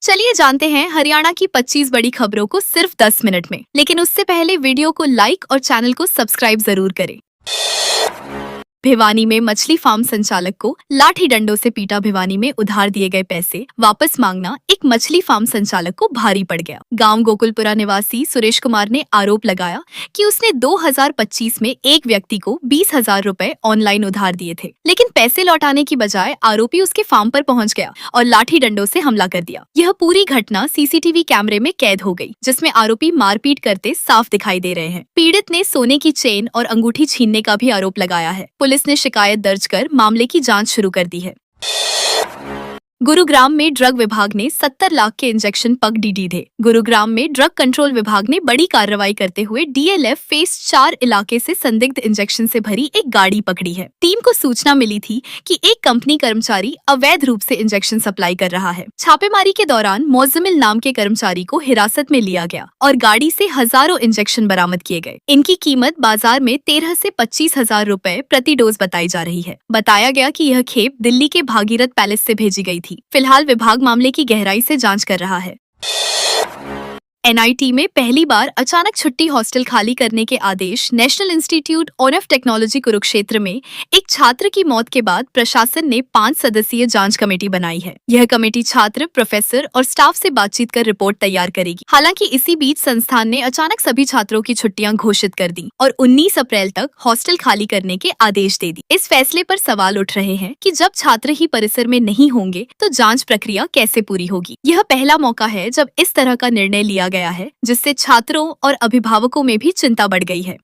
चलिए जानते हैं हरियाणा की 25 बड़ी खबरों को सिर्फ 10 मिनट में। लेकिन उससे पहले वीडियो को लाइक और चैनल को सब्सक्राइब जरूर करें। भिवानी में मछली फार्म संचालक को लाठी डंडों से पीटा। भिवानी में उधार दिए गए पैसे वापस मांगना एक मछली फार्म संचालक को भारी पड़ गया। गांव गोकुलपुरा निवासी सुरेश कुमार ने आरोप लगाया कि उसने 2025 में एक व्यक्ति को 20,000 रुपए ऑनलाइन उधार दिए थे, लेकिन पैसे लौटाने की बजाय आरोपी उसके फार्म पर पहुंच गया और लाठी डंडों से हमला कर दिया। यह पूरी घटना सीसीटीवी कैमरे में कैद हो गई, जिसमें आरोपी मारपीट करते साफ दिखाई दे रहे हैं। पीड़ित ने सोने की चेन और अंगूठी छीनने का भी आरोप लगाया है। पुलिस ने शिकायत दर्ज कर मामले की जांच शुरू कर दी है। गुरुग्राम में ड्रग विभाग ने 70 लाख के इंजेक्शन पकड़ी थे। गुरुग्राम में ड्रग कंट्रोल विभाग ने बड़ी कार्रवाई करते हुए डीएलएफ फेज 4 इलाके से संदिग्ध इंजेक्शन से भरी एक गाड़ी पकड़ी है। टीम को सूचना मिली थी कि एक कंपनी कर्मचारी अवैध रूप से इंजेक्शन सप्लाई कर रहा है। छापेमारी के दौरान मोजमिल नाम के कर्मचारी को हिरासत में लिया गया और गाड़ी से हजारों इंजेक्शन बरामद किए गए। इनकी कीमत बाजार में 13 से 25,000 रुपए प्रति डोज बताई जा रही है। बताया गया कि यह खेप दिल्ली के भागीरथ पैलेस से भेजी गई थी। फिलहाल विभाग मामले की गहराई से जांच कर रहा है। एनआईटी में पहली बार अचानक छुट्टी हॉस्टल खाली करने के आदेश। National Institute of Technology Kurukshetra में एक छात्र की मौत के बाद प्रशासन ने 5 सदस्यीय जांच कमेटी बनाई है। यह कमेटी छात्र, प्रोफेसर और स्टाफ से बातचीत कर रिपोर्ट तैयार करेगी। हालांकि इसी बीच संस्थान ने अचानक सभी छात्रों की छुट्टियां घोषित कर दी और 19 अप्रैल तक हॉस्टल खाली करने के आदेश दे दिए। इस फैसले पर सवाल उठ रहे हैं कि जब छात्र ही परिसर में नहीं होंगे तो जाँच प्रक्रिया कैसे पूरी होगी। यह पहला मौका है जब इस तरह का निर्णय लिया गया है, जिससे छात्रों और अभिभावकों में भी चिंता बढ़ गई है।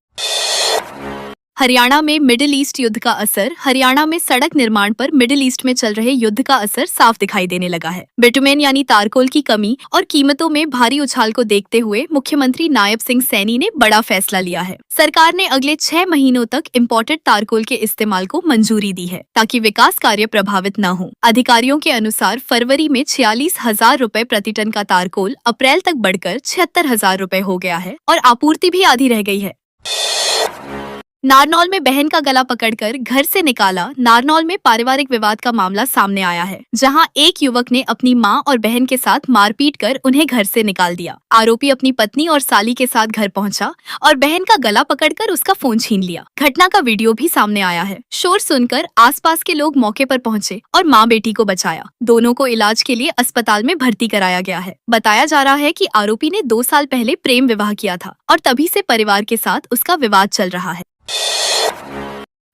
हरियाणा में मिडिल ईस्ट युद्ध का असर। हरियाणा में सड़क निर्माण पर मिडिल ईस्ट में चल रहे युद्ध का असर साफ दिखाई देने लगा है। बिटुमेन यानी तारकोल की कमी और कीमतों में भारी उछाल को देखते हुए मुख्यमंत्री नायब सिंह सैनी ने बड़ा फैसला लिया है। सरकार ने अगले 6 महीनों तक इम्पोर्टेड तारकोल के इस्तेमाल को मंजूरी दी है, ताकि विकास कार्य प्रभावित न हो। अधिकारियों के अनुसार फरवरी में 46,000 रुपए प्रति टन का तारकोल अप्रैल तक बढ़कर 76,000 रुपए हो गया है और आपूर्ति भी आधी रह गई है। नारनौल में बहन का गला पकड़कर घर से निकाला। नारनौल में पारिवारिक विवाद का मामला सामने आया है, जहां एक युवक ने अपनी मां और बहन के साथ मारपीट कर उन्हें घर से निकाल दिया। आरोपी अपनी पत्नी और साली के साथ घर पहुंचा और बहन का गला पकड़कर उसका फोन छीन लिया। घटना का वीडियो भी सामने आया है। शोर सुनकर आसपास के लोग मौके पर पहुंचे और माँ बेटी को बचाया। दोनों को इलाज के लिए अस्पताल में भर्ती कराया गया है। बताया जा रहा है कि आरोपी ने 2 साल पहले प्रेम विवाह किया था और तभी से परिवार के साथ उसका विवाद चल रहा है।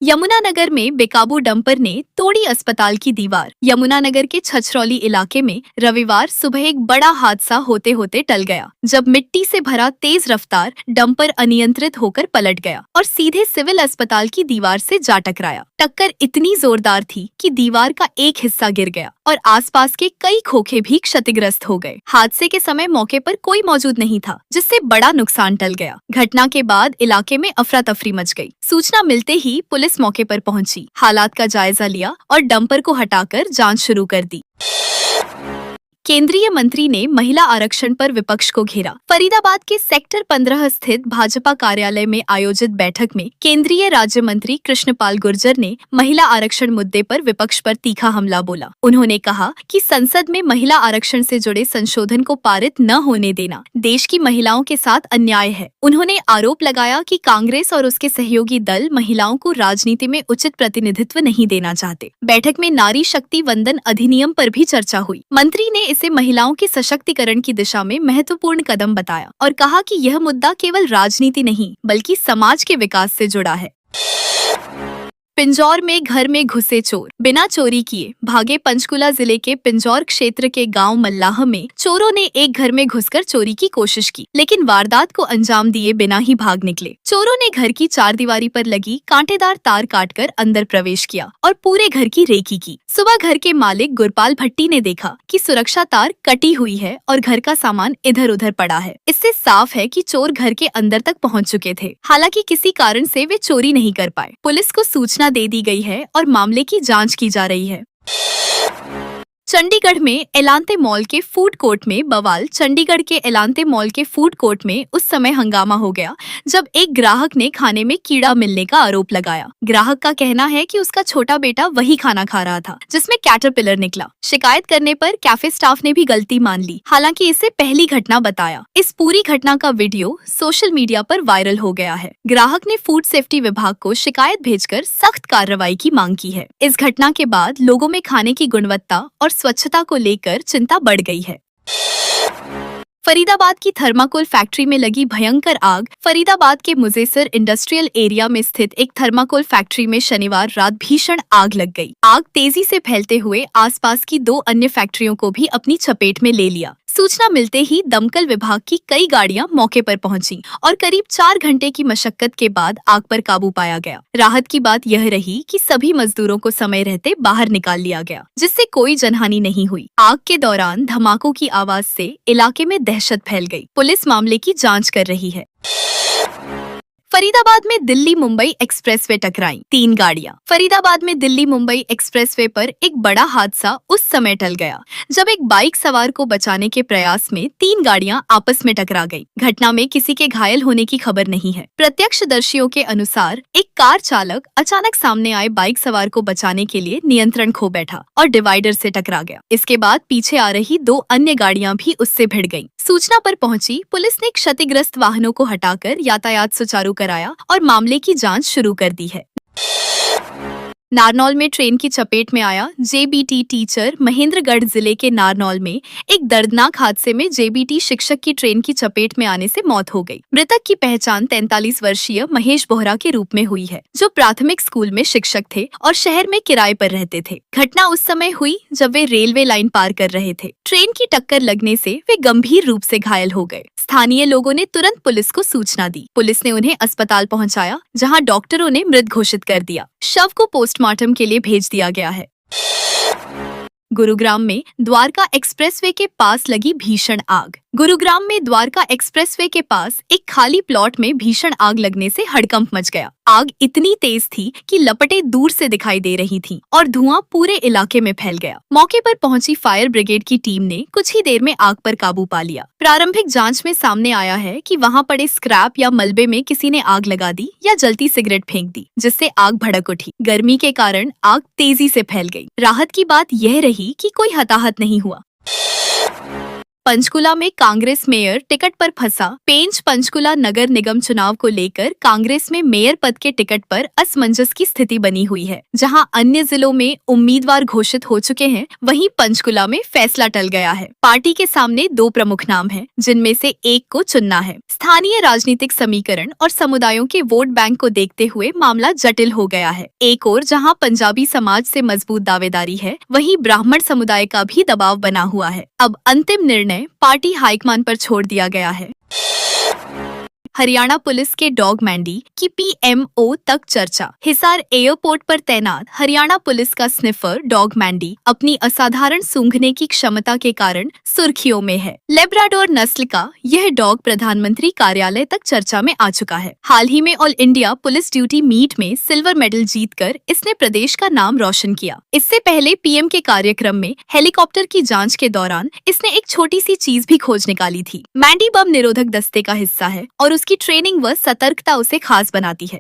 यमुनानगर में बेकाबू डंपर ने तोड़ी अस्पताल की दीवार। यमुनानगर के छछरौली इलाके में रविवार सुबह एक बड़ा हादसा होते होते टल गया, जब मिट्टी से भरा तेज रफ्तार डंपर अनियंत्रित होकर पलट गया और सीधे सिविल अस्पताल की दीवार से जा टकराया। टक्कर इतनी जोरदार थी कि दीवार का एक हिस्सा गिर गया और आसपास के कई खोखे भी क्षतिग्रस्त हो गए। हादसे के समय मौके पर कोई मौजूद नहीं था, जिससे बड़ा नुकसान टल गया। घटना के बाद इलाके में अफरा तफरी मच गई। सूचना मिलते ही पुलिस मौके पर पहुंची, हालात का जायजा लिया और डंपर को हटाकर जांच शुरू कर दी। केंद्रीय मंत्री ने महिला आरक्षण पर विपक्ष को घेरा। फरीदाबाद के सेक्टर 15 स्थित भाजपा कार्यालय में आयोजित बैठक में केंद्रीय राज्य मंत्री कृष्णपाल गुर्जर ने महिला आरक्षण मुद्दे पर विपक्ष पर तीखा हमला बोला। उन्होंने कहा कि संसद में महिला आरक्षण से जुड़े संशोधन को पारित न होने देना देश की महिलाओं के साथ अन्याय है। उन्होंने आरोप लगाया कि कांग्रेस और उसके सहयोगी दल महिलाओं को राजनीति में उचित प्रतिनिधित्व नहीं देना चाहते। बैठक में नारी शक्ति वंदन अधिनियम पर भी चर्चा हुई। मंत्री ने इसे महिलाओं के सशक्तिकरण की दिशा में महत्वपूर्ण कदम बताया और कहा कि यह मुद्दा केवल राजनीति नहीं बल्कि समाज के विकास से जुड़ा है। पिंजौर में घर में घुसे चोर, बिना चोरी किए भागे। पंचकुला जिले के पिंजौर क्षेत्र के गांव मल्लाह में चोरों ने एक घर में घुसकर चोरी की कोशिश की, लेकिन वारदात को अंजाम दिए बिना ही भाग निकले। चोरों ने घर की चारदीवारी पर लगी कांटेदार तार काटकर अंदर प्रवेश किया और पूरे घर की रेकी की। सुबह घर के मालिक गुरपाल भट्टी ने देखा कि सुरक्षा तार कटी हुई है और घर का सामान इधर उधर पड़ा है। इससे साफ है कि चोर घर के अंदर तक पहुंच चुके थे। हालांकि किसी कारण से वे चोरी नहीं कर पाए। पुलिस को सूचना दे दी गई है और मामले की जांच की जा रही है। चंडीगढ़ में एलांते मॉल के फूड कोर्ट में बवाल। चंडीगढ़ के एलांते मॉल के फूड कोर्ट में उस समय हंगामा हो गया जब एक ग्राहक ने खाने में कीड़ा मिलने का आरोप लगाया। ग्राहक का कहना है कि उसका छोटा बेटा वही खाना खा रहा था जिसमें कैटरपिलर निकला। शिकायत करने पर कैफे स्टाफ ने भी गलती मान ली, हालांकि इसे पहली घटना बताया। इस पूरी घटना का वीडियो सोशल मीडिया पर वायरल हो गया है। ग्राहक ने फूड सेफ्टी विभाग को शिकायत भेजकर सख्त कार्रवाई की मांग की है। इस घटना के बाद लोगों में खाने की गुणवत्ता और स्वच्छता को लेकर चिंता बढ़ गई है। फरीदाबाद की थर्माकोल फैक्ट्री में लगी भयंकर आग। फरीदाबाद के मुजेसर इंडस्ट्रियल एरिया में स्थित एक थर्माकोल फैक्ट्री में शनिवार रात भीषण आग लग गई। आग तेजी से फैलते हुए आसपास की 2 अन्य फैक्ट्रियों को भी अपनी चपेट में ले लिया। सूचना मिलते ही दमकल विभाग की कई गाड़ियां मौके पर पहुंची और करीब 4 घंटे की मशक्कत के बाद आग पर काबू पाया गया। राहत की बात यह रही कि सभी मजदूरों को समय रहते बाहर निकाल लिया गया, जिससे कोई जनहानि नहीं हुई। आग के दौरान धमाकों की आवाज से इलाके में दहशत फैल गई। पुलिस मामले की जांच कर रही है। फरीदाबाद में दिल्ली मुंबई एक्सप्रेसवे टकराई 3 गाड़ियां। फरीदाबाद में दिल्ली मुंबई एक्सप्रेसवे पर एक बड़ा हादसा उस समय टल गया जब एक बाइक सवार को बचाने के प्रयास में 3 गाड़ियां आपस में टकरा गई। घटना में किसी के घायल होने की खबर नहीं है। प्रत्यक्षदर्शियों के अनुसार एक कार चालक अचानक सामने आए बाइक सवार को बचाने के लिए नियंत्रण खो बैठा और डिवाइडर से टकरा गया। इसके बाद पीछे आ रही 2 अन्य गाड़ियां भी उससे भिड़ गईं। सूचना पर पहुंची पुलिस ने क्षतिग्रस्त वाहनों को हटाकर यातायात सुचारू कराया और मामले की जांच शुरू कर दी है। नारनौल में ट्रेन की चपेट में आया जेबीटी टीचर। महेंद्रगढ़ जिले के नारनौल में एक दर्दनाक हादसे में जेबीटी शिक्षक की ट्रेन की चपेट में आने से मौत हो गई। मृतक की पहचान 43 वर्षीय महेश बोहरा के रूप में हुई है, जो प्राथमिक स्कूल में शिक्षक थे और शहर में किराए पर रहते थे। घटना उस समय हुई जब वे रेलवे लाइन पार कर रहे थे। ट्रेन की टक्कर लगने से वे गंभीर रूप से घायल हो गए। स्थानीय लोगों ने तुरंत पुलिस को सूचना दी। पुलिस ने उन्हें अस्पताल पहुंचाया, जहां डॉक्टरों ने मृत घोषित कर दिया। शव को पोस्टमार्टम के लिए भेज दिया गया है। गुरुग्राम में द्वारका एक्सप्रेसवे के पास लगी भीषण आग। गुरुग्राम में द्वारका एक्सप्रेसवे के पास एक खाली प्लॉट में भीषण आग लगने से हड़कंप मच गया। आग इतनी तेज थी कि लपटें दूर से दिखाई दे रही थीं और धुआं पूरे इलाके में फैल गया। मौके पर पहुंची फायर ब्रिगेड की टीम ने कुछ ही देर में आग पर काबू पा लिया। प्रारंभिक जांच में सामने आया है कि वहां पड़े स्क्रैप या मलबे में किसी ने आग लगा दी या जलती सिगरेट फेंक दी, जिससे आग भड़क उठी। गर्मी के कारण आग तेजी से फैल गई। राहत की बात यह रही कि कोई हताहत नहीं हुआ। पंचकुला में कांग्रेस मेयर टिकट पर फंसा। पेंच पंचकुला नगर निगम चुनाव को लेकर कांग्रेस में मेयर पद के टिकट पर असमंजस की स्थिति बनी हुई है। जहां अन्य जिलों में उम्मीदवार घोषित हो चुके हैं, वहीं पंचकुला में फैसला टल गया है। पार्टी के सामने 2 प्रमुख नाम हैं, जिनमें से एक को चुनना है। स्थानीय राजनीतिक समीकरण और समुदायों के वोट बैंक को देखते हुए मामला जटिल हो गया है। एक ओर जहां पंजाबी समाज से मजबूत दावेदारी है, वहीं ब्राह्मण समुदाय का भी दबाव बना हुआ है। अब अंतिम निर्णय पार्टी हाईकमान पर छोड़ दिया गया है। हरियाणा पुलिस के डॉग मैंडी की पीएमओ तक चर्चा। हिसार एयरपोर्ट पर तैनात हरियाणा पुलिस का स्निफर डॉग मैंडी अपनी असाधारण सूंघने की क्षमता के कारण सुर्खियों में है। लेब्राडोर नस्ल का यह डॉग प्रधानमंत्री कार्यालय तक चर्चा में आ चुका है। हाल ही में all India police duty meet में सिल्वर मेडल जीतकर इसने प्रदेश का नाम रोशन किया। इससे पहले पीएम के कार्यक्रम में हेलीकॉप्टर की जांच के दौरान इसने एक छोटी सी चीज भी खोज निकाली थी। मैंडी बम निरोधक दस्ते का हिस्सा है और उसकी ट्रेनिंग व सतर्कता उसे खास बनाती है।